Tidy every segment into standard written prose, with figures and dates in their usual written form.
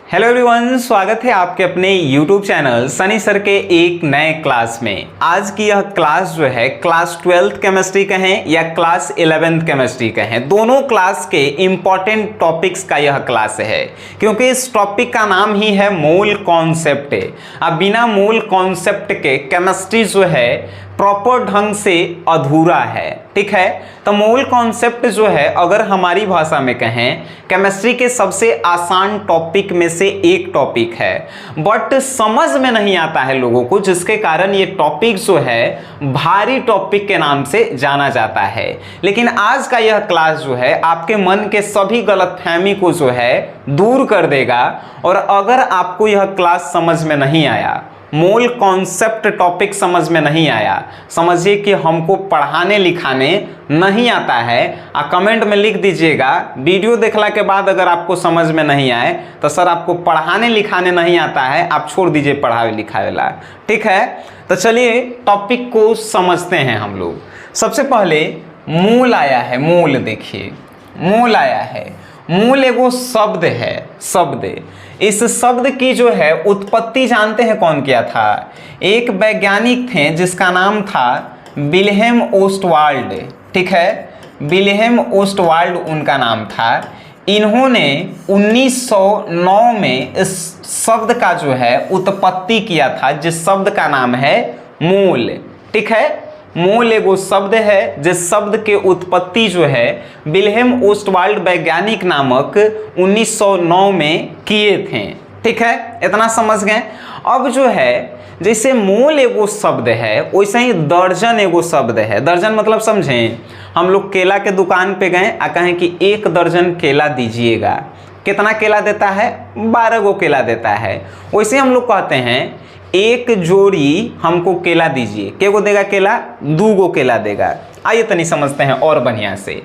Hello everyone, स्वागत है आपके अपने YouTube चैनल सनी सर के एक नए क्लास में। आज की यह क्लास जो है क्लास 12th केमिस्ट्री का है या क्लास 11th केमिस्ट्री का है, दोनों क्लास के इम्पॉर्टेंट टॉपिक्स का यह क्लास है, क्योंकि इस टॉपिक का नाम ही है मूल कॉन्सेप्ट। अब बिना मूल कॉन्सेप्ट के केमिस्ट्री जो है प्रॉपर ढंग से अधूरा है। ठीक है, तो मूल कॉन्सेप्ट जो है अगर हमारी भाषा में कहें केमिस्ट्री के सबसे आसान टॉपिक में से एक टॉपिक है, बट समझ में नहीं आता है लोगों को, जिसके कारण ये टॉपिक जो है भारी टॉपिक के नाम से जाना जाता है। लेकिन आज का यह क्लास जो है आपके मन के सभी गलतफहमी को जो है दूर कर देगा। और अगर आपको यह क्लास समझ में नहीं आया, मूल कॉन्सेप्ट टॉपिक समझ में नहीं आया, समझिए कि हमको पढ़ाने लिखाने नहीं आता है, कमेंट में लिख दीजिएगा। वीडियो देखने के बाद अगर आपको समझ में नहीं आए तो सर आपको पढ़ाने लिखाने नहीं आता है, आप छोड़ दीजिए पढ़ावे लिखावे ला। ठीक है, तो चलिए टॉपिक को समझते हैं हम लोग। सबसे पहले मूल आया है, मूल देखिए मूल आया है। मूल एगो शब्द है, शब्द। इस शब्द की जो है उत्पत्ति जानते हैं कौन किया था? एक वैज्ञानिक थे जिसका नाम था विल्हेम ओस्टवाल्ड। ठीक है, विल्हेम ओस्टवाल्ड उनका नाम था। इन्होंने 1909 में इस शब्द का जो है उत्पत्ति किया था, जिस शब्द का नाम है मूल। ठीक है, मूल एगो शब्द है जिस शब्द के उत्पत्ति जो है विल्हेम ओस्टवाल्ड वैज्ञानिक नामक 1909 में किए थे। ठीक है, इतना समझ गए। अब जो है जैसे मूल एगो शब्द है वैसे ही दर्जन एगो शब्द है। दर्जन मतलब समझें, हम लोग केला के दुकान पे गए आ कहें कि 1 दर्जन केला दीजिएगा, कितना केला देता है? 12 गो केला देता है। वैसे हम लोग कहते हैं 1 जोड़ी हमको केला दीजिए, के गो देगा केला? 2 गो केला देगा। आइए तनी समझते हैं और बढ़िया से।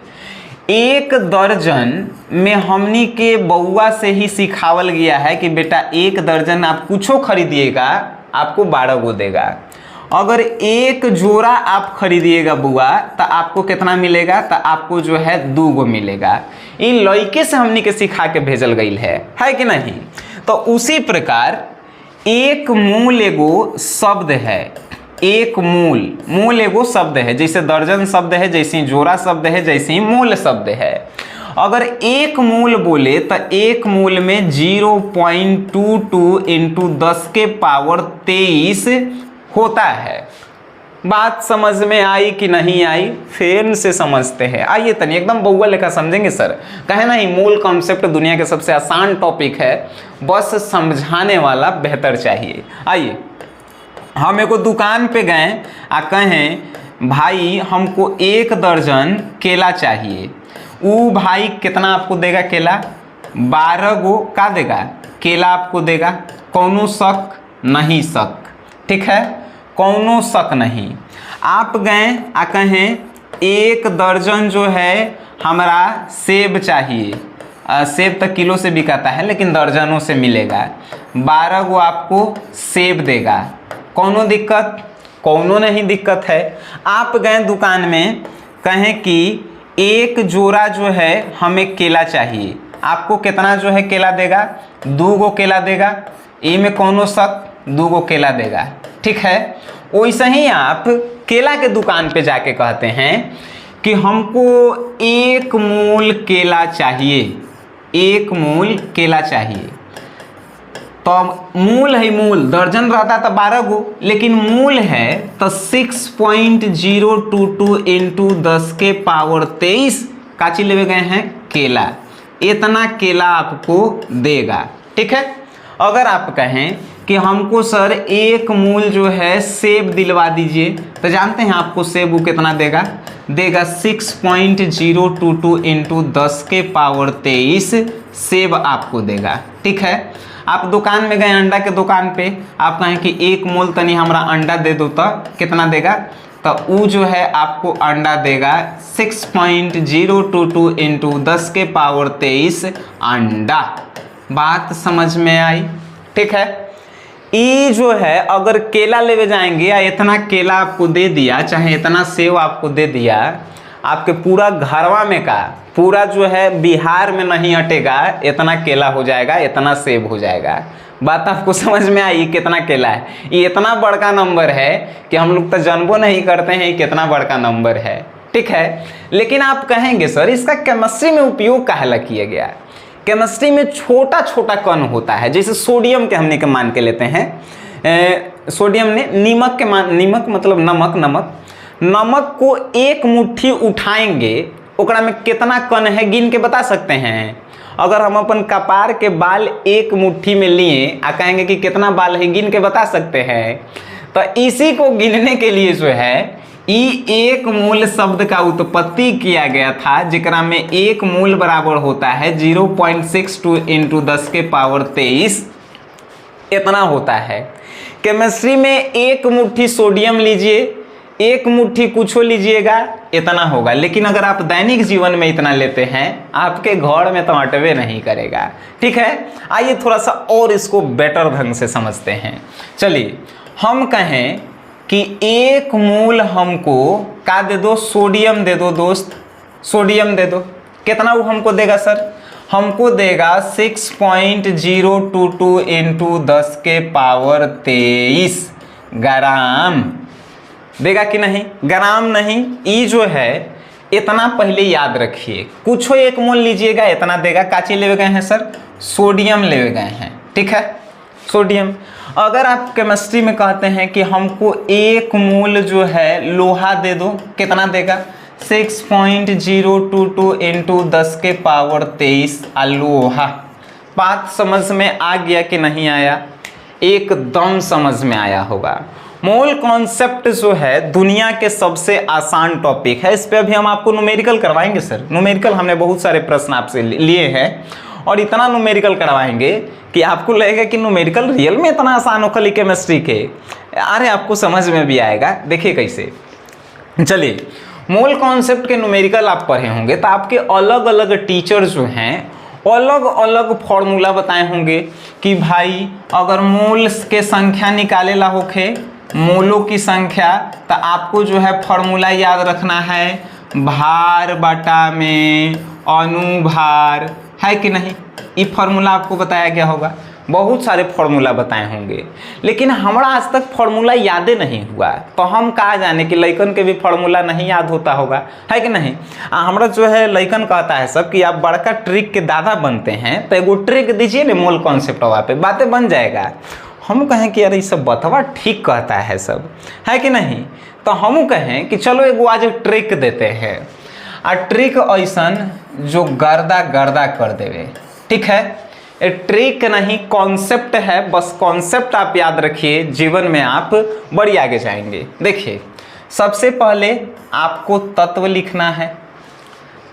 1 दर्जन में हमनी के बउआ से ही सिखावल गया है कि बेटा 1 दर्जन आप कुछो खरीदिएगा आपको 12 गो देगा। अगर 1 जोड़ा आप खरीदिएगा बुआ तो आपको कितना मिलेगा? तो आपको जो है 2 गो मिलेगा। ये लड़के से हमनी के सिखा के भेजल गई है कि नहीं? तो उसी प्रकार एक मूल एगो शब्द है। एक मूल एगो शब्द है, जैसे दर्जन शब्द है, जैसे जोड़ा शब्द है, जैसे मूल शब्द है। अगर एक मूल बोले तो एक मूल में 0.22 इंटू 10 के पावर 23 होता है। बात समझ में आई कि नहीं आई? फिर से समझते हैं। आइए तनी एकदम बउआ लेखा समझेंगे सर। कहे नहीं मूल कॉन्सेप्ट दुनिया के सबसे आसान टॉपिक है, बस समझाने वाला बेहतर चाहिए। आइए, हम एगो दुकान पे गए आ कहें भाई हमको 1 दर्जन केला चाहिए। वो भाई कितना आपको देगा केला? 12 गो का देगा केला आपको देगा। कौनो शक नहीं, शक। ठीक है, कौनो शक नहीं। आप गए आ कहें 1 दर्जन जो है हमारा सेब चाहिए। सेब तक किलो से बिकाता है लेकिन दर्जनों से मिलेगा। 12 गो आपको सेब देगा। कौनो दिक्कत? कौनो नहीं दिक्कत है। आप गए दुकान में कहें कि 1 जोड़ा जो है हमें केला चाहिए, आपको कितना जो है केला देगा? 2 गो केला देगा। ये में कौनो शक? 2 गो केला देगा। ठीक है, वैसे ही आप केला के दुकान पे जाके कहते हैं कि हमको 1 मूल केला चाहिए, 1 मूल केला चाहिए। तो मूल है, मूल दर्जन रहता तो 12 गो, लेकिन मूल है तो 6.022 इंटू 10 के पावर 23 काची लेवे गए हैं? केला। इतना केला आपको देगा। ठीक है, अगर आप कहें कि हमको सर 1 मूल जो है सेब दिलवा दीजिए, तो जानते हैं आपको सेब वो कितना देगा? देगा 6.022 इंटू 10 के पावर 23 सेब आपको देगा। ठीक है, आप दुकान में गए अंडा के दुकान पे, आप कहें कि 1 मूल तनी हमरा अंडा दे दो, तो कितना देगा? तो वो जो है आपको अंडा देगा 6.022 इंटू 10 के पावर 23 अंडा। बात समझ में आई? ठीक है, ये जो है अगर केला लेवे जाएंगे या इतना केला आपको दे दिया, चाहे इतना सेव आपको दे दिया, आपके पूरा घरवा में का पूरा जो है बिहार में नहीं अटेगा, इतना केला हो जाएगा, इतना सेब हो जाएगा। बात आपको समझ में आई कितना केला है? ये इतना बड़का नंबर है कि हम लोग तो जानबो नहीं करते हैं कितना बड़का नंबर है, ठीक है। लेकिन आप कहेंगे सर इसका केमिस्ट्री में उपयोग काहे किया गया? केमिस्ट्री में छोटा छोटा कण होता है, जैसे सोडियम के हमने के मान के लेते हैं, सोडियम ने नीमक के मान, नीमक मतलब नमक को एक मुट्ठी उठाएंगे, ओकरा में कितना कण है गिन के बता सकते हैं? अगर हम अपन कपार के बाल एक मुट्ठी में लिए आ कहेंगे कि कितना बाल है गिन के बता सकते हैं? तो इसी को गिनने के लिए जो है एक मूल शब्द का उत्पत्ति किया गया था, जिकरा में एक मूल बराबर होता है 0.62 × 10⁻23, इतना होता है। केमिस्ट्री में एक मुट्ठी सोडियम लीजिए, एक मुट्ठी कुछ लीजिएगा, इतना होगा। लेकिन अगर आप दैनिक जीवन में इतना लेते हैं, आपके घर में तो अटवे नहीं करेगा, ठीक है। आइए थोड़ा सा और इसको बेटर ढंग से समझते हैं। चलिए हम कहें कि एक मूल हमको का दे दो, सोडियम दे दो दोस्त, सोडियम दे दो, कितना वो हमको देगा सर? हमको देगा 6.022 × 10⁻23 ग्राम देगा कि नहीं? ग्राम नहीं, ई जो है इतना पहले याद रखिए। कुछ एक मोल लीजिएगा इतना देगा। काची ले गए हैं सर? सोडियम ले गए हैं, ठीक है, सोडियम। अगर आप केमिस्ट्री में कहते हैं कि हमको एक मोल जो है लोहा दे दो, कितना देगा? 6.022 × 10⁻23 लोहा। बात समझ में आ गया कि नहीं आया? एकदम समझ में आया होगा। मोल कॉन्सेप्ट जो है दुनिया के सबसे आसान टॉपिक है। इस पे अभी हम आपको न्यूमेरिकल करवाएंगे सर। न्यूमेरिकल हमने बहुत सारे प्रश्न आपसे लिए हैं और इतना न्यूमेरिकल करवाएंगे कि आपको लगेगा कि न्यूमेरिकल रियल में इतना आसान हो खाली केमिस्ट्री के। अरे आपको समझ में भी आएगा, देखिए कैसे। चलिए, मोल कॉन्सेप्ट के न्यूमेरिकल आप पढ़े होंगे तो आपके अलग अलग टीचर जो हैं अलग अलग फॉर्मूला बताए होंगे कि भाई अगर मोल के संख्या निकाले ला होखे, मोलों की संख्या, तो आपको जो है फॉर्मूला याद रखना है भार बटा में अनुभार, है कि नहीं? ये फॉर्मूला आपको बताया गया होगा। बहुत सारे फॉर्मूला बताए होंगे, लेकिन हमारा आज तक फॉर्मूला यादे नहीं हुआ, तो हम कहा जाने कि लइकन के भी फॉर्मूला नहीं याद होता होगा, है कि नहीं? हमारा जो है लइकन कहता है सब कि आप बड़का ट्रिक के दादा बनते हैं, तो एगो ट्रिक दीजिए ना मोल कॉन्सेप्ट वहाँ पे, बातें बन जाएगा। हम कहें कि यार ये सब बतवा ठीक कहता है सब, है कि नहीं? तो हम कहें कि चलो एगो आज ट्रिक देते हैं, आ ट्रिक ऐसन जो गर्दा गर्दा कर देवे, ठीक है। ट्रिक नहीं, कॉन्सेप्ट है, बस कॉन्सेप्ट आप याद रखिए, जीवन में आप बड़ी आगे जाएंगे। देखिए, सबसे पहले आपको तत्व लिखना है।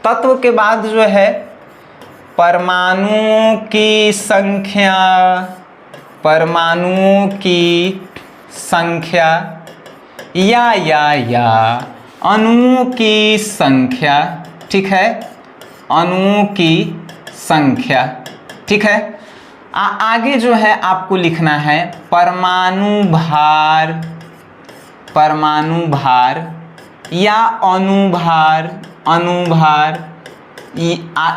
तत्व के बाद जो है परमाणुओं की संख्या, परमाणुओं की संख्या या अणुओं की संख्या, ठीक है, अणुओं की संख्या, ठीक है। आगे जो है आपको लिखना है परमाणु भार, परमाणु भार या अनुभार, अनुभार।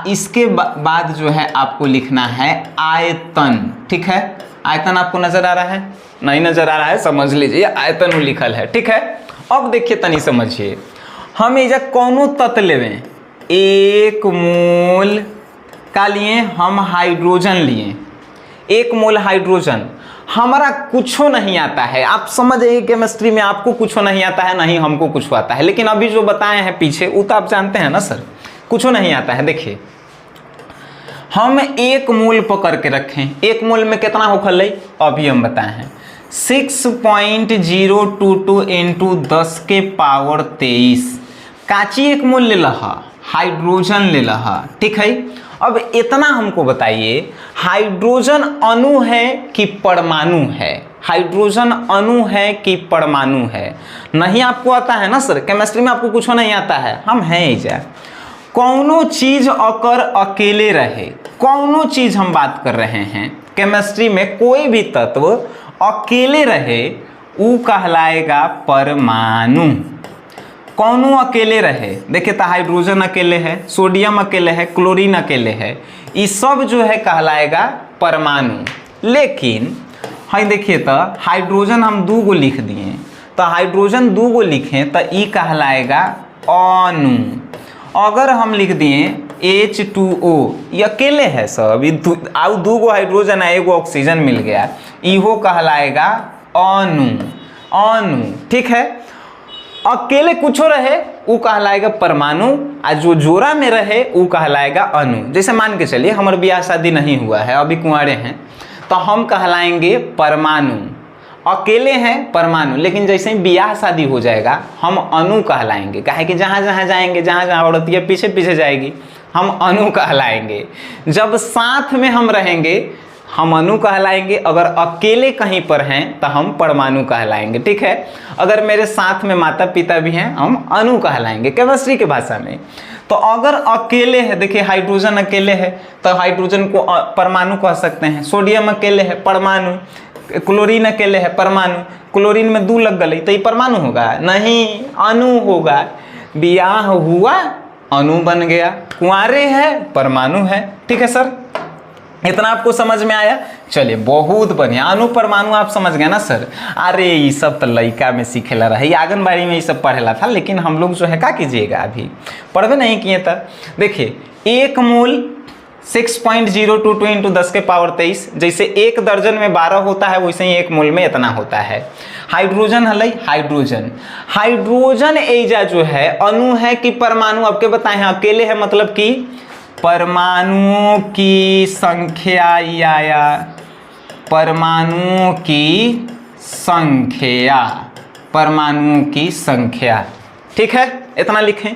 इसके बाद जो है आपको लिखना है आयतन, ठीक है। आयतन आपको नजर आ रहा है? नहीं नजर आ रहा है, समझ लीजिए आयतन लिखल है, ठीक है। अब देखिए तनी समझिए, हम एजा कौनो तत्व लेवें, एक मोल का लिए हम हाइड्रोजन लिए, एक मोल हाइड्रोजन, हमारा कुछो नहीं आता है। आप समझिए केमिस्ट्री में आपको कुछो नहीं आता है, नहीं हमको कुछ आता है, लेकिन अभी जो बताए हैं पीछे वो तो आप जानते हैं ना सर, कुछो नहीं आता है। देखिए, हम एक मोल पकड़ के रखें, एक मोल में कितना हो खल, अभी हम बताए हैं 6.022 × 10⁻23। काची एक मोल ले लहा, हाइड्रोजन ले लहा, ठीक है। अब इतना हमको बताइए, हाइड्रोजन अणु है कि परमाणु है? हाइड्रोजन अणु है कि परमाणु है? नहीं आपको आता है ना सर, केमिस्ट्री में आपको कुछ नहीं आता है, हम हैं इजा। कौनो चीज अगर अकेले रहे, कौनो चीज हम बात कर रहे हैं केमिस्ट्री में, कोई भी तत्व अकेले रहे वो कहलाएगा परमाणु। कौनों अकेले रहे, देखिए तो हाइड्रोजन अकेले है, सोडियम अकेले है, क्लोरीन अकेले है, ये सब जो है कहलाएगा परमाणु। लेकिन हाँ देखिए तो हाइड्रोजन हम 2 गो लिख दिए, तो हाइड्रोजन 2 गो लिखें तो ये कहलाएगा अणु। अगर हम लिख दिए H2O, ये अकेले है सब, आउ 2 गो हाइड्रोजन है, 1 गो ऑक्सीजन मिल गया, इहो कहलाएगा अणु। अणु ठीक है। अकेले कुछो रहे वो कहलाएगा परमाणु, और जो जोड़ा में रहे वो कहलाएगा अणु। जैसे मान के चलिए हमारे ब्याह शादी नहीं हुआ है, अभी कुंवारे हैं, तो हम कहलाएंगे परमाणु। अकेले हैं परमाणु, लेकिन जैसे ही ब्याह शादी हो जाएगा हम अणु कहलाएंगे। काहे कि जहाँ जहाँ जाएंगे, जहाँ जहाँ औरतिया पीछे पीछे जाएगी, हम अणु कहलाएंगे। जब साथ में हम रहेंगे हम अणु कहलाएंगे, अगर अकेले कहीं पर हैं तो हम परमाणु कहलाएंगे। ठीक है। अगर मेरे साथ में माता पिता भी हैं हम अणु कहलाएंगे केमिस्ट्री के भाषा में। तो अगर अकेले है, देखिए हाइड्रोजन अकेले है तो हाइड्रोजन को परमाणु कह सकते हैं, सोडियम अकेले है परमाणु, क्लोरीन अकेले है परमाणु, क्लोरीन में 2 लग गई तो ये परमाणु होगा नहीं, अणु होगा। ब्याह हुआ अणु बन गया, कुंवारे है परमाणु है। ठीक है सर, इतना आपको समझ में आया? चलिए बहुत बढ़िया। अणु परमाणु आप समझ गए ना सर? अरे ये सब तो लड़का में सीखेला रहा, ये आंगनबाड़ी में ये सब पढ़ेला था, लेकिन हम लोग जो है क्या कीजिएगा, अभी पढ़वे नहीं किए था। देखिए 1 मोल 6.022 इंटू 10 के पावर 23, जैसे 1 दर्जन में 12 होता है वैसे ही 1 मोल में इतना होता है। हाइड्रोजन है, हाइड्रोजन हाइड्रोजन एजा जो है अणु है कि परमाणु, आपके बताए हैं अकेले है, मतलब कि परमाणुओं की संख्या, या परमाणुओं की संख्या, परमाणुओं की संख्या। ठीक है, इतना लिखें।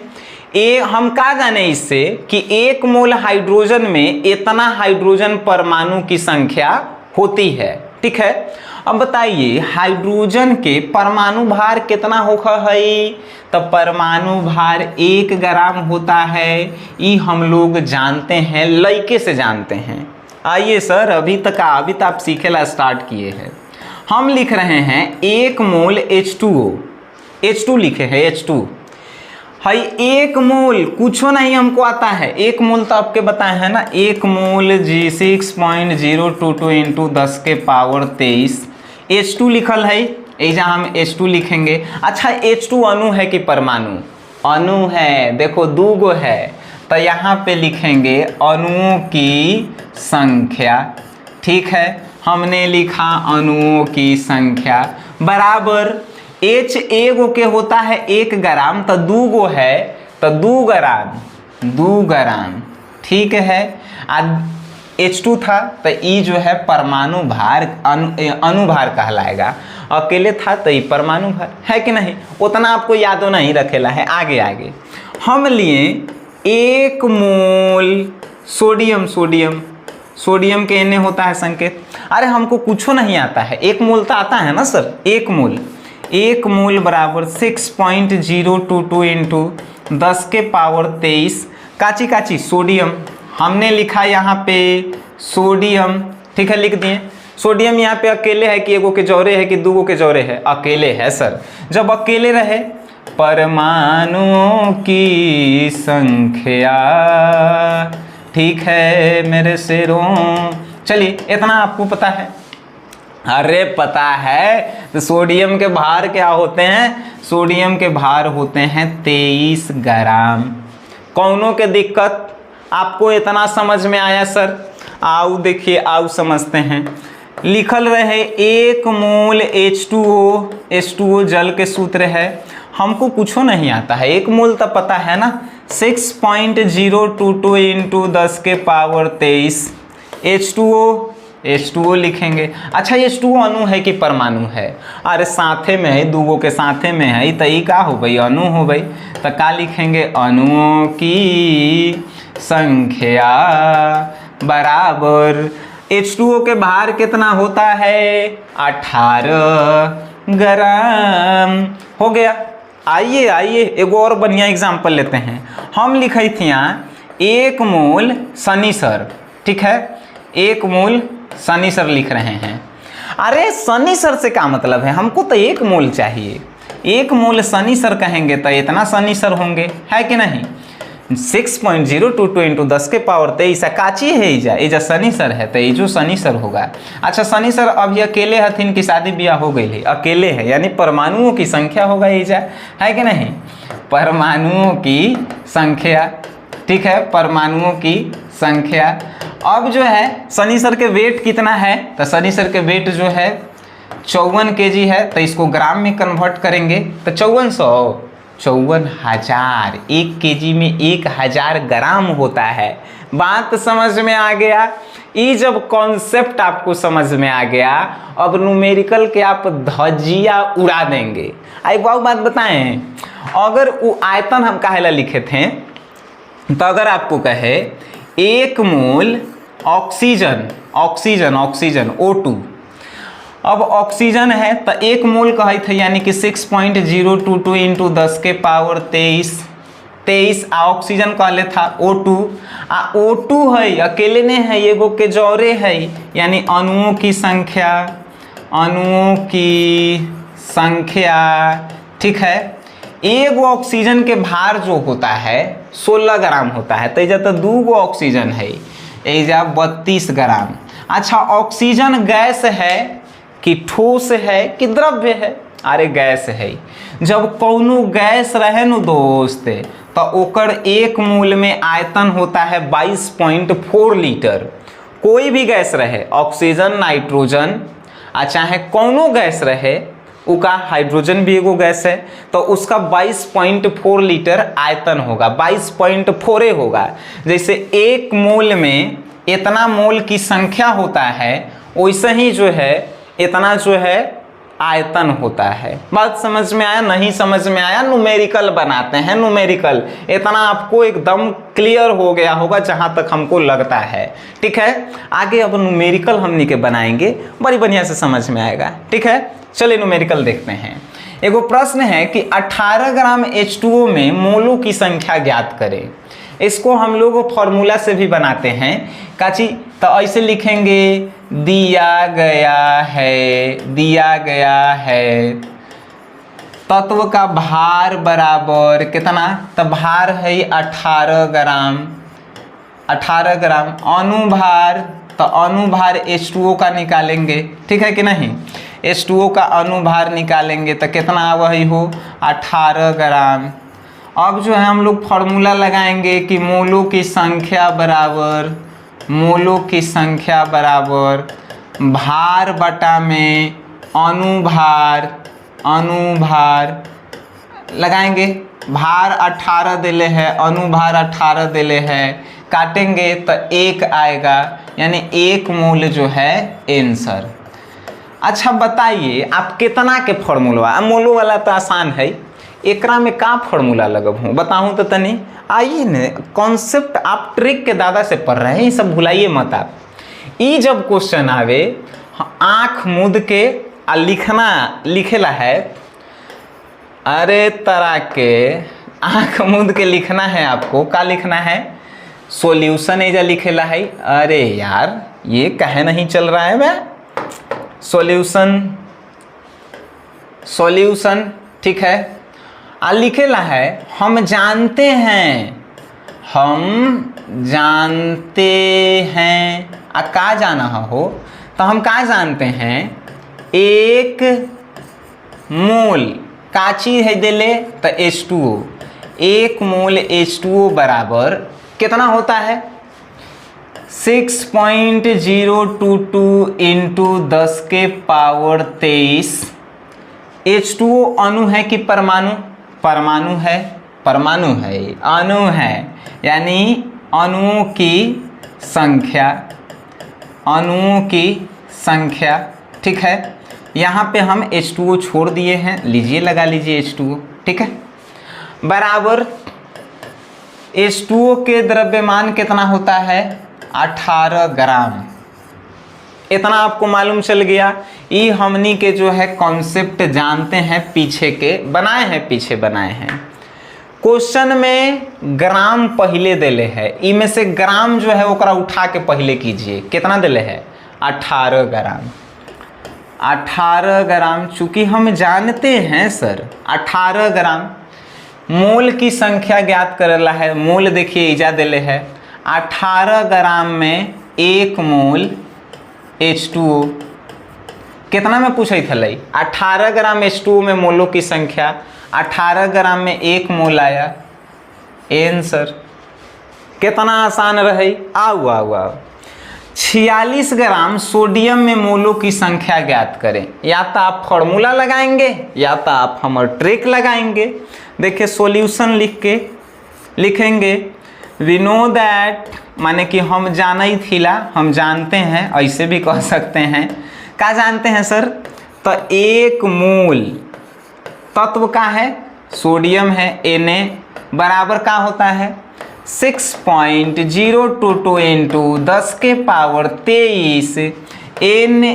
हम क्या जाने इससे कि 1 मोल हाइड्रोजन में इतना हाइड्रोजन परमाणु की संख्या होती है। ठीक है। अब बताइए हाइड्रोजन के परमाणु भार कितना होगा है? तो परमाणु भार 1 ग्राम होता है, ये हम लोग जानते हैं, लड़के से जानते हैं। आइए सर, अभी तक आप सीखेला स्टार्ट किए हैं। हम लिख रहे हैं 1 मोल H2O, H2 लिखे हैं H2 है। 1 मोल कुछ नहीं हमको आता है, 1 मोल तो आपके बताए हैं ना, 1 मोल G6.022 इंटू 10 के पावर 23 H2 लिखल है, ऐसा हम H2 लिखेंगे। अच्छा H2 अणु है कि परमाणु? अणु है, देखो 2 गो है, तो यहाँ पे लिखेंगे अणुओं की संख्या। ठीक है, हमने लिखा अणुओं की संख्या बराबर H 1 के होता है 1 ग्राम, तो 2 गो है तो 2 ग्राम। ठीक है। H2 था तो ई जो है परमाणु भार, अणु भार कहलाएगा। अकेले था तो ये परमाणु भार है कि नहीं? उतना आपको यादो नहीं रखेला है। आगे हम लिए 1 मोल सोडियम के एने होता है संकेत। अरे हमको कुछ नहीं आता है, 1 मोल तो आता है ना सर। 1 मोल बराबर 6.022 इंटू 10 के पावर 23 काची सोडियम। हमने लिखा यहाँ पे सोडियम। ठीक है, लिख दिए। सोडियम यहाँ पे अकेले है कि 1 गो के जौरे है कि 2 गो के जौरे है? अकेले है सर। जब अकेले रहे परमाणुओं की संख्या। ठीक है मेरे शेरों, चलिए इतना आपको पता है? अरे पता है। तो सोडियम के भार क्या होते हैं? सोडियम के भार होते हैं 23 ग्राम। कौनों के दिक्कत आपको इतना समझ में आया सर? आओ देखिए, आओ समझते हैं। लिखल रहे 1 मोल H2O जल के सूत्र है। हमको कुछ नहीं आता है, 1 मोल तो पता है ना, 6.022 इंटू 10 के पावर 23 H2O लिखेंगे। अच्छा H2O अणु है कि परमाणु है? अरे साथे में है, 2 गो के साथे में है, तो ये का हो भाई? अणु हो भाई। तो क्या लिखेंगे? अणुओं की संख्या बराबर H2O के भार कितना होता है? 18 ग्राम हो गया। आइए एक और बढ़िया एग्जाम्पल लेते हैं। हम लिखे थे यहाँ 1 मोल शनिसर। ठीक है, 1 मोल शनिसर लिख रहे हैं। अरे शनिसर से क्या मतलब है? हमको तो 1 मोल चाहिए। 1 मोल शनि सर कहेंगे तो इतना शनि सर होंगे, है कि नहीं। 6.022 इंटू 10 के पावर 23 काची है इजा शनि सर है, तो ये जो शनि सर होगा। अच्छा शनि सर अभी अकेले हथिन की शादी ब्याह हो गई है, अकेले है यानी परमाणुओं की संख्या होगा इजा, है कि नहीं, परमाणुओं की संख्या, ठीक है, परमाणुओं की संख्या। अब जो है शनि सर के वेट कितना है, तो शनि सर के वेट जो है 54 kg है, तो इसको ग्राम में कन्वर्ट करेंगे तो 54,000 1 kg में 1000 ग्राम होता है। बात समझ में आ गया। ये जब कॉन्सेप्ट आपको समझ में आ गया, अब न्यूमेरिकल के आप धज्जियां उड़ा देंगे। एक बात बताएं, अगर वो आयतन हम काहेला लिखे थे, तो अगर आपको कहे 1 मोल ऑक्सीजन O2, अब ऑक्सीजन है तो 1 मोल कहे थे यानी कि 6.022 इंटू 10 के पावर 23 ऑक्सीजन कहले था O2। O2 है अकेले ने है, एगो के जोरे है यानी अणुओं की संख्या, ठीक है। एगो ऑक्सीजन के भार जो होता है 16 ग्राम होता है, तो इजा तो 2 गो ऑक्सीजन है, इजा 32 ग्राम। अच्छा ऑक्सीजन गैस है कि ठोस है कि द्रव्य है, अरे गैस है। जब कौनो गैस रहे न दोस्त, तो ओकर 1 मोल में आयतन होता है 22.4 लीटर। कोई भी गैस रहे, ऑक्सीजन, नाइट्रोजन, चाहे कौनो गैस रहे, उका हाइड्रोजन भी एगो गैस है, तो उसका 22.4 लीटर आयतन होगा, 22.4 होगा। जैसे 1 मोल में इतना मोल की संख्या होता है, वैसे ही जो है इतना जो है आयतन होता है। बात समझ में आया, नहीं समझ में आया, न्यूमेरिकल बनाते हैं, न्यूमेरिकल। इतना आपको एकदम क्लियर हो गया होगा जहां तक हमको लगता है, ठीक है। आगे अब न्यूमेरिकल हमनी के बनाएंगे, बड़ी बढ़िया से समझ में आएगा, ठीक है। चलिए न्यूमेरिकल देखते हैं। एगो प्रश्न है कि 18 ग्राम H2O में मोलों की संख्या ज्ञात करें। इसको हम लोग फॉर्मूला से भी बनाते हैं, काची, तो ऐसे लिखेंगे, दिया गया है तत्व का भार बराबर कितना, तो भार है 18 ग्राम। अनुभार, तो अनुभार H2O का निकालेंगे, ठीक है कि नहीं। H2O का अनुभार निकालेंगे तो कितना वही हो 18 ग्राम। अब जो है हम लोग फॉर्मूला लगाएंगे कि मोलों की संख्या बराबर भार बटा में अनुभार लगाएंगे। भार 18 दिले है, अनुभार 18 दिले है, काटेंगे तो 1 आएगा, यानी 1 मोल जो है आंसर। अच्छा बताइए आप कितना के फॉर्मूला, मोलो वाला तो आसान है, एकरा में का फॉर्मूला लगब हूँ बताऊँ तो तनी। आइए न, कॉन्सेप्ट आप ट्रिक के दादा से पढ़ रहे हैं, ये सब भुलाइए मत आप। ई जब क्वेश्चन आवे, आँख मूंद के लिखेला है, अरे तरह के आँख मूंद के लिखना है आपको। का लिखना है, सॉल्यूशन एजा लिखेला है। अरे यार ये कहे नहीं चल रहा है मैं, सॉल्यूशन, ठीक है। लिखेला है हम जानते हैं, का जाना हो, तो हम का जानते हैं, 1 मोल का चीज है दिले तो H2O, 1 मोल H2O बराबर कितना होता है 6.022 इंटू 10 के पावर 23। H2O अणु है कि परमाणु, परमाणु है, अणु है, यानी अणुओं की संख्या, ठीक है। यहाँ पे हम H2O छोड़ दिए हैं, लीजिए लगा लीजिए H2O, ठीक है, बराबर H2O के द्रव्यमान कितना होता है 18 ग्राम। इतना आपको मालूम चल गया। ये हमनी के जो है कॉन्सेप्ट जानते हैं, पीछे बनाए हैं। क्वेश्चन में ग्राम पहले दिले है, इनमें से ग्राम जो है ओकरा उठा के पहले कीजिए, कितना दिले है 18 ग्राम। 18 ग्राम, चूंकि हम जानते हैं सर 18 ग्राम मोल की संख्या ज्ञात करेला है। मोल देखिए इजा देले है 18 ग्राम में 1 मोल H2O। कितना में पूछे थे? 18 ग्राम H2O में मोलों की संख्या, 18 ग्राम में 1 मोल आया। आंसर कितना आसान रही। आओ आओ आओ। 46 ग्राम सोडियम में मोलों की संख्या ज्ञात करें। या तो आप फॉर्मूला लगाएंगे या तो आप हमर ट्रिक लगाएंगे। देखिए सॉल्यूशन लिखेंगे वी नो दैट, माने कि हम जाना ही थीला, हम जानते हैं, ऐसे भी कह सकते हैं। क्या जानते हैं सर? तो 1 मोल तत्व का है सोडियम है Na बराबर का होता है 6.022 इंटू 10 के पावर 23 Na।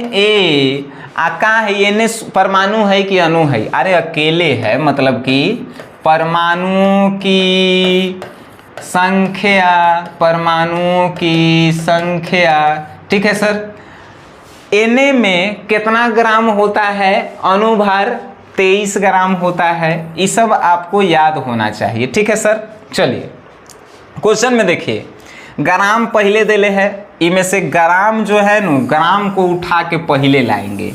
का है Na परमाणु है कि अणु है? अरे अकेले है, मतलब कि परमाणुओं की संख्या, ठीक है सर। Na में कितना ग्राम होता है? अणुभार 23 ग्राम होता है। ये सब आपको याद होना चाहिए, ठीक है सर। चलिए क्वेश्चन में देखिए, ग्राम पहले देले है, इनमें से ग्राम जो है ना, ग्राम को उठा के पहले लाएंगे।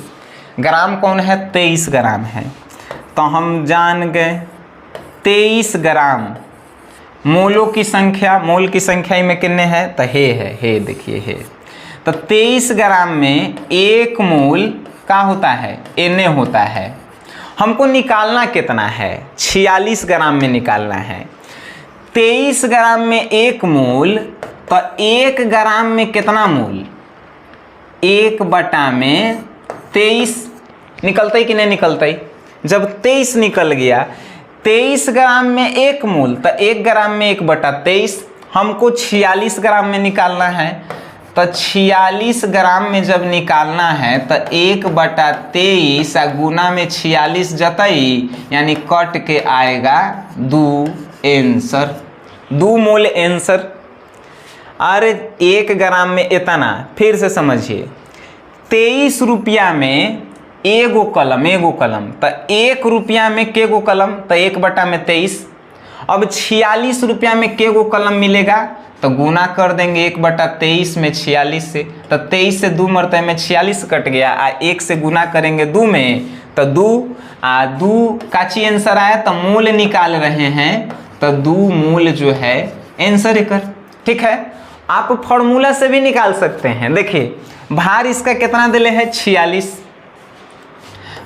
ग्राम कौन है? 23 ग्राम है। तो हम जान गए 23 ग्राम मोलों की संख्या, मोल की संख्या में कितने है? तो हे देखिए हे। तो 23 ग्राम में 1 मोल का होता है? Na होता है। हमको निकालना कितना है? 46 ग्राम में निकालना है। 23 ग्राम में 1 मोल, तो 1 ग्राम में कितना मोल? 1/23 निकलता ही कि नहीं निकलता ही? जब 23 निकल गया, 23 ग्राम में 1 मोल, तो 1 ग्राम में 1/23। हमको 46 ग्राम में निकालना है। तो 46 ग्राम में जब निकालना है तो 1/23 गुना में 46 जतई, यानी कट के आएगा 2 आंसर, 2 मोल आंसर। अरे 1 ग्राम में इतना, फिर से समझिए 23 रुपया में एगो कलम, तो 1 रुपया में केगो कलम? तो 1/23। अब 46 रुपया में केगो कलम मिलेगा? तो गुना कर देंगे 1/23 में 46 से। तो 23 से 2 मरते में 46 कट गया, 1 से गुना करेंगे 2 में, तो 2 काची आंसर आया। तो मोल निकाल रहे हैं, तो 2 मोल जो है आंसर कर, ठीक है। आप फॉर्मूला से भी निकाल सकते हैं। देखिए भार इसका कितना दिले है? 46।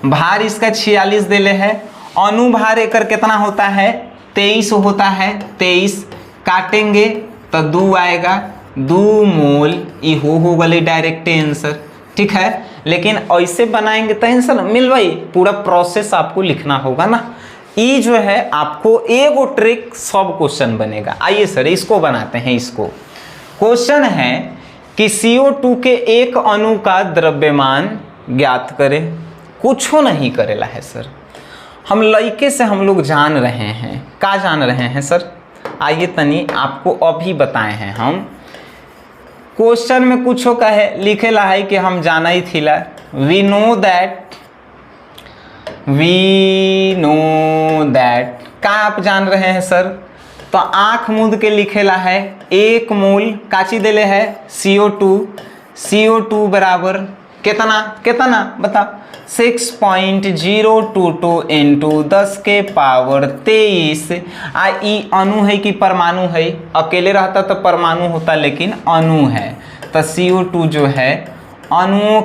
भार इसका 46 दिले है। अनुभार एकर कितना होता है? 23 होता है। 23 काटेंगे तो 2 आएगा, 2 मोल। ये हो गई डायरेक्ट आंसर, ठीक है। लेकिन ऐसे बनाएंगे तो आंसर मिल भाई, पूरा प्रोसेस आपको लिखना होगा ना। ये जो है आपको एगो ट्रिक सब क्वेश्चन बनेगा। आइए सर इसको बनाते हैं। इसको क्वेश्चन है कि CO2 के एक अणु का द्रव्यमान ज्ञात करें। कुछ नहीं करेला है सर, हम लड़के से हम लोग जान रहे हैं। क्या जान रहे हैं सर? आइए तनी आपको अभी बताए हैं हम। क्वेश्चन में कुछ कहे लिखेला है कि हम जाना ही थीला, वी नो दैट। का आप जान रहे हैं सर? तो आंख मूंद के लिखेला है 1 मोल काची देले है? CO2 बराबर कितना बता? 6.022 इंटू 10 के पावर 23। ई अणु है कि परमाणु है? अकेले रहता तो परमाणु होता, लेकिन अणु है। तो CO2 जो है अणुओं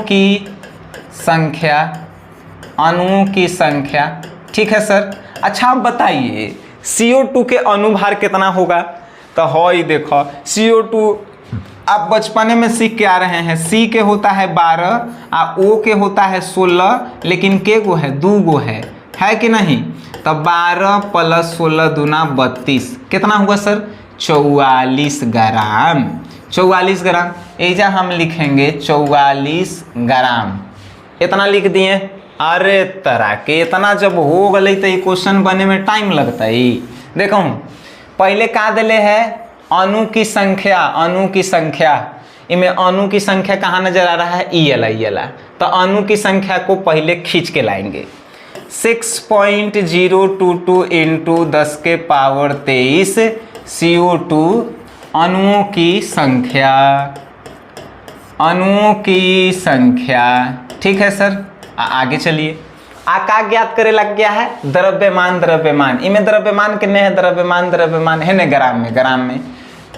की संख्या, ठीक है सर। अच्छा आप बताइए CO2 के अणुभार कितना होगा? तो हो ही देखो CO2 आप बचपने में सीख के आ रहे हैं। C के होता है 12 और O के होता है 16, लेकिन के गो है? 2 गो है कि नहीं? तो 12 + 16 दूना 32। कितना हुआ सर? 44 ग्राम। 44 ग्राम। ऐजा हम लिखेंगे 44 ग्राम। इतना लिख दिए। अरे तरह के इतना जब हो गई तो ये क्वेश्चन बने में टाइम लगता है। देखो पहले का दिले है? अणु की संख्या। इनमें अणु की संख्या कहाँ नजर आ रहा है, ई एला। तो अणु की संख्या को पहले खींच के लाएंगे। 6.022 इंटू 10 के पावर 23 CO2 अणुओं की संख्या। ठीक है सर, आगे चलिए। आका ज्ञात करे लग गया है, द्रव्यमान। इनमें द्रव्यमान कितने हैं, द्रव्यमान है न ग्राम में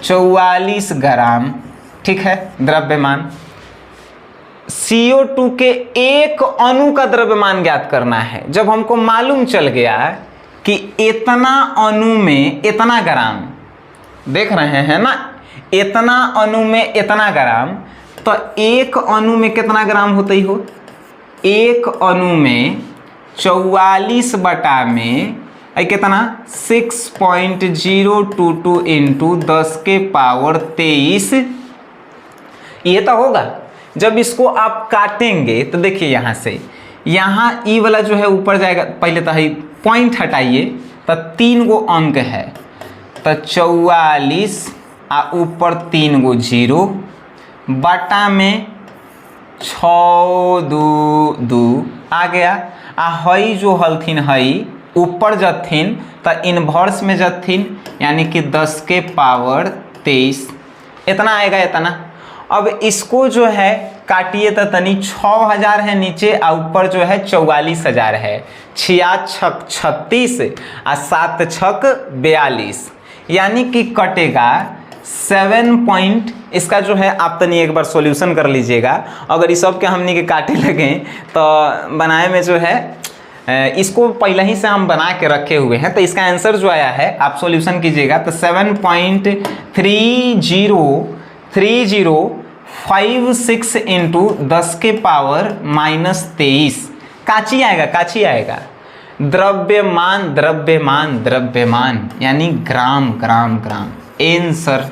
44 ग्राम। ठीक है, द्रव्यमान। CO2 के एक अणु का द्रव्यमान ज्ञात करना है। जब हमको मालूम चल गया कि इतना अणु में इतना ग्राम, देख रहे हैं ना, इतना अणु में इतना ग्राम, तो एक अणु में कितना ग्राम होता ही हो, एक अणु में 44 बटा में कितना 6.022 इंटू 10 के पावर 23, ये तो होगा। जब इसको आप काटेंगे तो देखिए यहाँ से, यहाँ ई वाला जो है ऊपर जाएगा, पहले तो पॉइंट हटाइए, तो 3 गो अंक है, तो 44 आ ऊपर 3 गो 0 बटा में 6 2 आ गया। आ हई जो हलथिन हई ऊपर जथिन तो इनवर्स में जथिन, यानी कि 10 के पावर 23 इतना आएगा, इतना। अब इसको जो है काटिए तो तनी 6000 है नीचे, और ऊपर जो है 44,000 है। 6 36 और 7 6 42, यानी कि कटेगा 7 इसका जो है आप तनी एक बार सॉल्यूशन कर लीजिएगा। अगर इस सब के हमने के काटे लगे तो बनाए में जो है, इसको पहले ही से हम बना के रखे हुए हैं, तो इसका आंसर जो आया है आप सॉल्यूशन कीजिएगा तो 7.3056 इंटू 10 के पावर -23 काची आएगा। द्रव्यमान यानी ग्राम। आंसर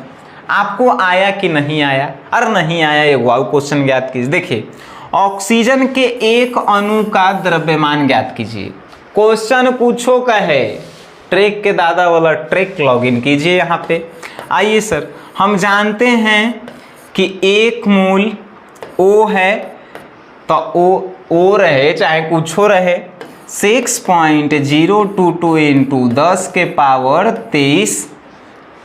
आपको आया कि नहीं आया? अरे नहीं आया, एक वाव क्वेश्चन ज्ञात कीजिए। देखिए, ऑक्सीजन के एक अणु का द्रव्यमान ज्ञात कीजिए। क्वेश्चन पूछो का है, ट्रिक के दादा वाला ट्रिक लॉगिन कीजिए यहाँ पे। आइए सर, हम जानते हैं कि एक मूल O है, तो O रहे चाहे कुछ हो रहे, 6.022 इंटू 10 के पावर 23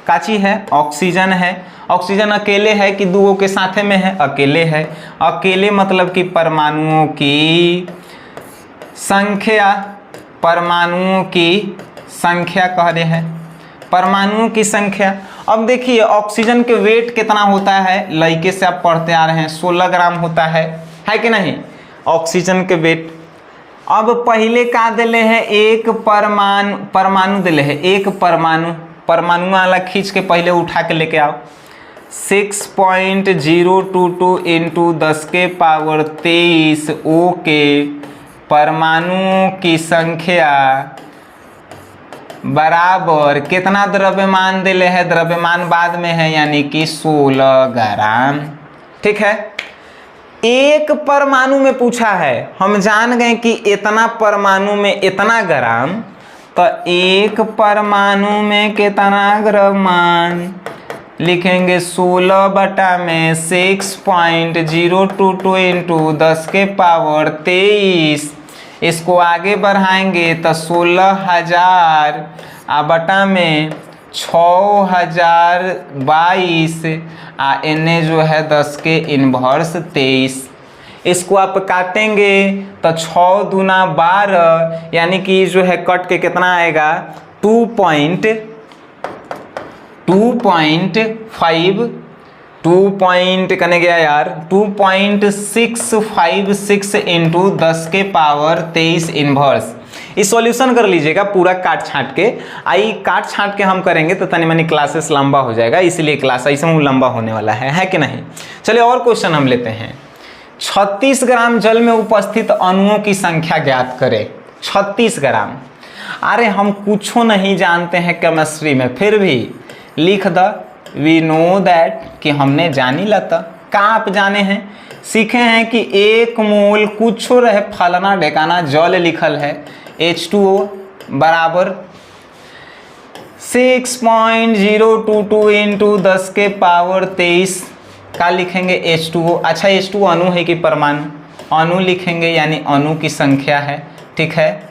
काची है, ऑक्सीजन है। ऑक्सीजन अकेले है कि दो के साथे में है? अकेले है। अकेले मतलब कि परमाणुओं की संख्या कह रहे हैं, परमाणुओं की संख्या। अब देखिए ऑक्सीजन के वेट कितना होता है, लड़के से आप पढ़ते आ रहे हैं, 16 ग्राम होता है कि नहीं ऑक्सीजन के वेट। अब पहले का दिले है, एक परमाणु दिले है, एक परमाणु वाला खींच के पहले उठा के लेके आओ। 6.022 इंटू 10 के पावर 23 O के परमाणुओं की संख्या बराबर कितना द्रव्यमान दिले है, द्रव्यमान बाद में है, यानी कि 16 ग्राम। ठीक है, एक परमाणु में पूछा है, हम जान गए कि इतना परमाणु में इतना ग्राम, तो एक परमाणु में कितना द्रव्यमान लिखेंगे, 16 बटा में 6.022 इंटू 10 के पावर 23। इसको आगे बढ़ाएंगे तो 16,000 बटा में 6,022 इन्हें जो है 10 के इनवर्स 23। इसको आप काटेंगे तो 6 दूना 12, यानी कि जो है कट के कितना आएगा, 2.656 इंटू 10 के पावर 23 इनवर्स। इस सॉल्यूशन कर लीजिएगा पूरा काट छाट के। काट छाट के हम करेंगे तो तनी मनी क्लासेस लंबा हो जाएगा, इसलिए क्लास ऐसे लंबा होने वाला है कि नहीं। चलिए और क्वेश्चन हम लेते हैं। 36 ग्राम जल में उपस्थित अणुओं की संख्या ज्ञात करें। 36 ग्राम, अरे हम कुछ नहीं जानते हैं केमिस्ट्री में, फिर भी लिख द वी नो दैट कि हमने जानी लता। कहाँ आप जाने हैं, सीखे हैं कि एक मोल कुछ रहे फलाना ढेकाना जल लिखल है, H2O बराबर 6.022 इंटू 10 के पावर 23 क्या लिखेंगे H2O। अच्छा H2O अणु है कि परमाणु, अणु लिखेंगे यानी अणु की संख्या है, ठीक है।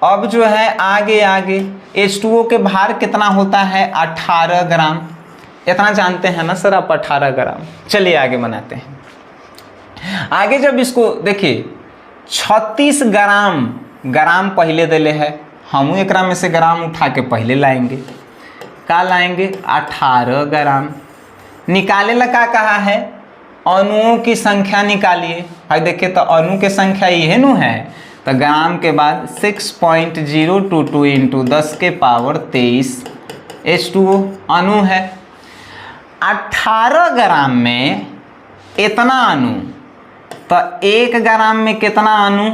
अब जो है आगे H2O के भार कितना होता है 18 ग्राम, इतना जानते हैं ना सर आप 18 ग्राम। चलिए आगे बनाते हैं। आगे जब इसको देखिए 36 ग्राम पहले दिले है, हम एक में से ग्राम उठा के पहले लाएंगे, क्या लाएंगे 18 ग्राम। निकाले ला क्या कहा है, अणुओं की संख्या निकालिए। भाई देखिए तो अणु की संख्या ये नु है, तो ग्राम के बाद 6.022 इंटू 10 के पावर 23 H2O अणु है। 18 ग्राम में इतना अणु, तो 1 ग्राम में कितना अणु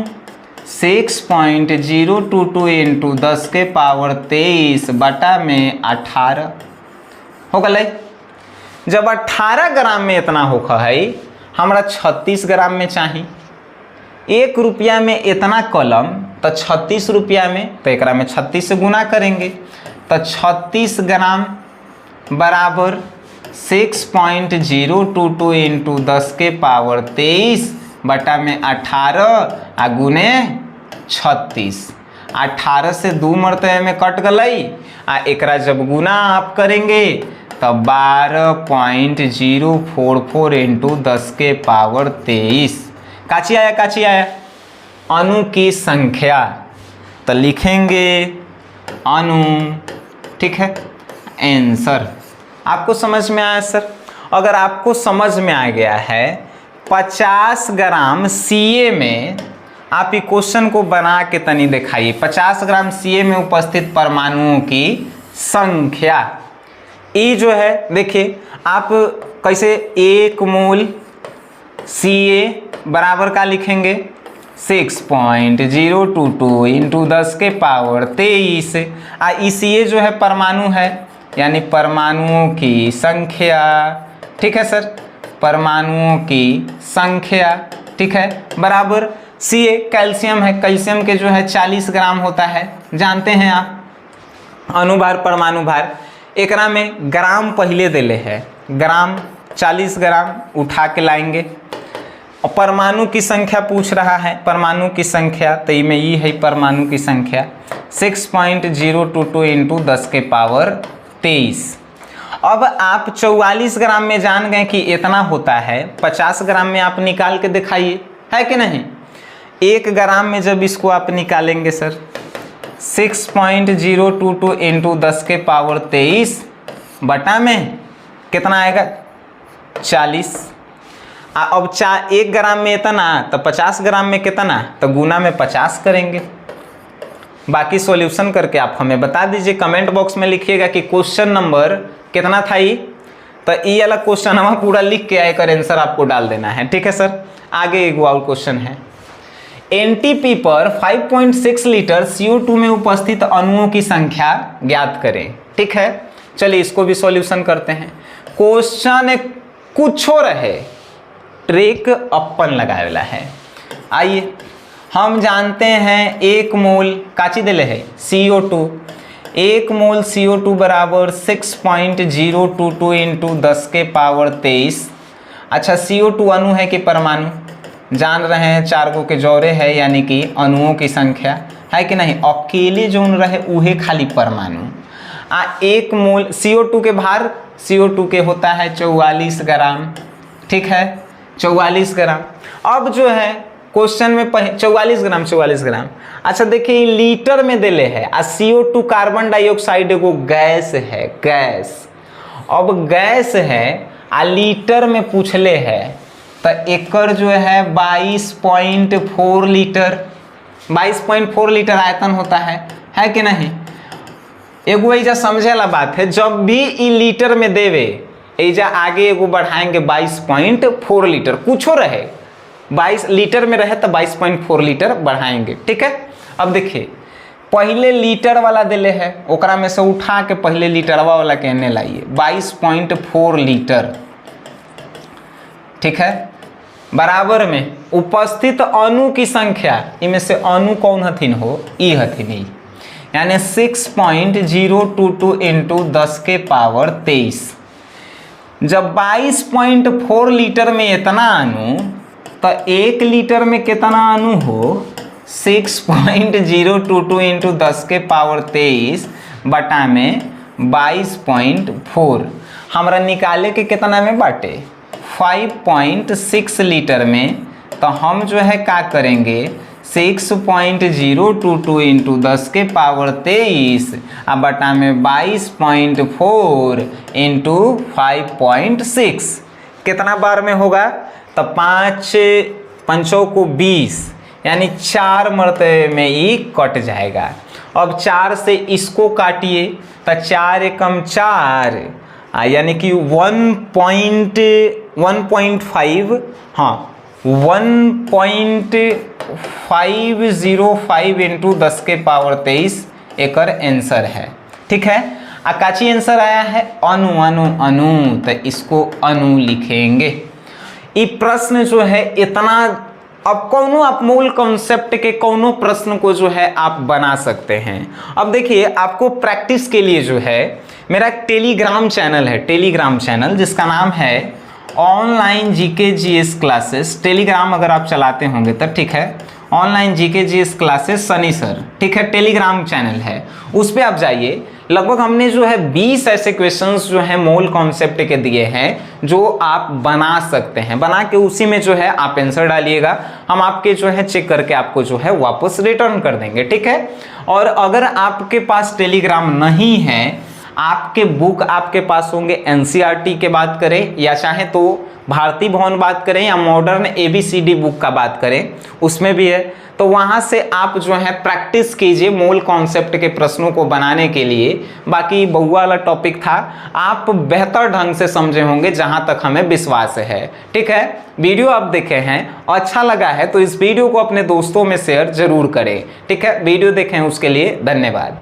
6.022 इंटू 10 के पावर 23 बटा में 18 हो गए। जब 18 ग्राम में इतना होगा है, हमारा 36 ग्राम में चाहिए। 1 रुपया में इतना कलम, तो 36 रुपया में, तो एक में 36 से गुना करेंगे, तो 36 ग्राम बराबर 6.022 इंटू 10 के पावर 23 बटा में 18 आ गुने 36। 18 से 2 मरतबे में कट गई आ एकरा जब गुना आप करेंगे तो 12.044 इंटू 10 के पावर 23 काची आया अणु की संख्या। तो लिखेंगे अणु, ठीक है। आंसर आपको समझ में आया सर? अगर आपको समझ में आ गया है 50 ग्राम CA में, आप ये क्वेश्चन को बना के तनी दिखाइए। 50 ग्राम CA में उपस्थित परमाणुओं की संख्या। ये जो है देखिए आप कैसे 1 मोल CA बराबर का लिखेंगे 6.022 इंटू 10 के पावर 23। CA जो है परमाणु है, यानी परमाणुओं की संख्या, ठीक है सर, परमाणुओं की संख्या, ठीक है, बराबर CA कैल्शियम है, कैल्शियम के जो है 40 ग्राम होता है, जानते हैं आप। अणुभार परमाणु भार एकरा में ग्राम पहले दिले है, ग्राम 40 ग्राम उठा के लाएंगे। और परमाणु की संख्या पूछ रहा है, परमाणु की संख्या, तो ये में ये है परमाणु की संख्या 6.022 इंटू 10 के पावर 23। अब आप 44 ग्राम में जान गए कि इतना होता है, 50 ग्राम में आप निकाल के दिखाइए, है कि नहीं। 1 ग्राम में जब इसको आप निकालेंगे सर 6.022 इंटू 10 के पावर 23 बटा में कितना आएगा 40। अब 1 ग्राम में इतना, तो 50 ग्राम में कितना, तो गुना में 50 करेंगे। बाकी सॉल्यूशन करके आप हमें बता दीजिए, कमेंट बॉक्स में लिखिएगा कि क्वेश्चन नंबर कितना था ये। तो ये वाला क्वेश्चन हम पूरा लिख के आए कर आंसर आपको डाल देना है, ठीक है सर। आगे एक और क्वेश्चन है, NTP पर 5.6 लीटर CO2 में उपस्थित अणुओं की संख्या ज्ञात करें, ठीक है। चलिए इसको भी सॉल्यूशन करते हैं। क्वेश्चन कुछ और है, ट्रिक अपन लगाए वाला है। आइए हम जानते हैं 1 मोल काची दिले है CO2, 1 मोल CO2 बराबर 6.022 इंटू 10 के पावर 23। अच्छा CO2 अणु है कि परमाणु, जान रहे हैं 4 गो के जोड़े है, यानी कि अणुओं की संख्या है कि नहीं। अकेले जो रहे उहे खाली परमाणु। 1 मोल CO2 के भार, CO2 के होता है 44 ग्राम, ठीक है, 44 ग्राम। अब जो है क्वेश्चन में 44 ग्राम। अच्छा देखिए लीटर में दिले है, CO2 कार्बन डाइऑक्साइड एगो गैस है, गैस। अब गैस है आ लीटर में पूछले है, तो एकर जो है 22.4 लीटर, 22.4 लीटर आयतन होता है कि नहीं। एगो ऐजा समझे वाला बात है, जब भी ई लीटर में देवे ऐजा आगे एगो बढ़ाएंगे 22.4 लीटर, कुछो रहे 22 लीटर में रहे तो 22.4 लीटर बढ़ाएंगे, ठीक है। अब देखिए पहले लीटर वाला दिले है, ओकरा में से उठा के पहले लीटरवा वाला कहने लाइए 22.4 लीटर, ठीक है, बराबर में उपस्थित अणु की संख्या, इनमें से अणु कौन हथिन हो, ई हथिन, ई, यानी 6.022 इंटू 10 के पावर 23। जब 22.4 लीटर में इतना अणु, तो 1 लीटर में कितना अणु हो, 6.022 इंटू 10 के पावर 23 बटा में 22.4। हमरा निकाले के कितना में बाटे, 5.6 लीटर में। तो हम जो है क्या करेंगे, 6.022 इंटू 10 के पावर 23 अब बटा में 22.4 इंटू 5.6 कितना बार में होगा, तो 5 पंचों को 20, यानी 4 मरतबे में ही कट जाएगा। अब 4 से इसको काटिए तो 4 एकम 4, यानी कि 1.5, हाँ 1.505 इंटू 10 के पावर 23 एकर आंसर है। ठीक है, अकाची आंसर आया है अणु अणु अणु, तो इसको अणु लिखेंगे। ये प्रश्न जो है इतना, अब कौनो आप मूल कॉन्सेप्ट के कौनो प्रश्न को जो है आप बना सकते हैं। अब देखिए, आपको प्रैक्टिस के लिए जो है मेरा एक टेलीग्राम चैनल है, टेलीग्राम चैनल जिसका नाम है online GK GS classes. Telegram अगर आप चलाते होंगे तब, ठीक है, online GK GS classes Sunny sir, ठीक है, टेलीग्राम चैनल है, उस पर आप जाइए। लगभग हमने जो है 20 ऐसे क्वेश्चंस जो है मोल कॉन्सेप्ट के दिए हैं जो आप बना सकते हैं, बना के उसी में जो है आप आंसर डालिएगा, हम आपके जो है चेक करके आपको जो है वापस रिटर्न कर देंगे। ठीक है, और अगर आपके पास टेलीग्राम नहीं है, आपके बुक आपके पास होंगे, एनसीईआरटी के बात करें या चाहे तो भारती भवन बात करें या मॉडर्न एबीसीडी बुक का बात करें, उसमें भी है, तो वहां से आप जो है प्रैक्टिस कीजिए मोल कॉन्सेप्ट के प्रश्नों को बनाने के लिए। बाकी बहुआ वाला टॉपिक था, आप बेहतर ढंग से समझे होंगे जहां तक हमें विश्वास है। ठीक है, वीडियो आप देखे हैं और अच्छा लगा है तो इस वीडियो को अपने दोस्तों में शेयर जरूर करें। ठीक है, वीडियो देखें उसके लिए धन्यवाद।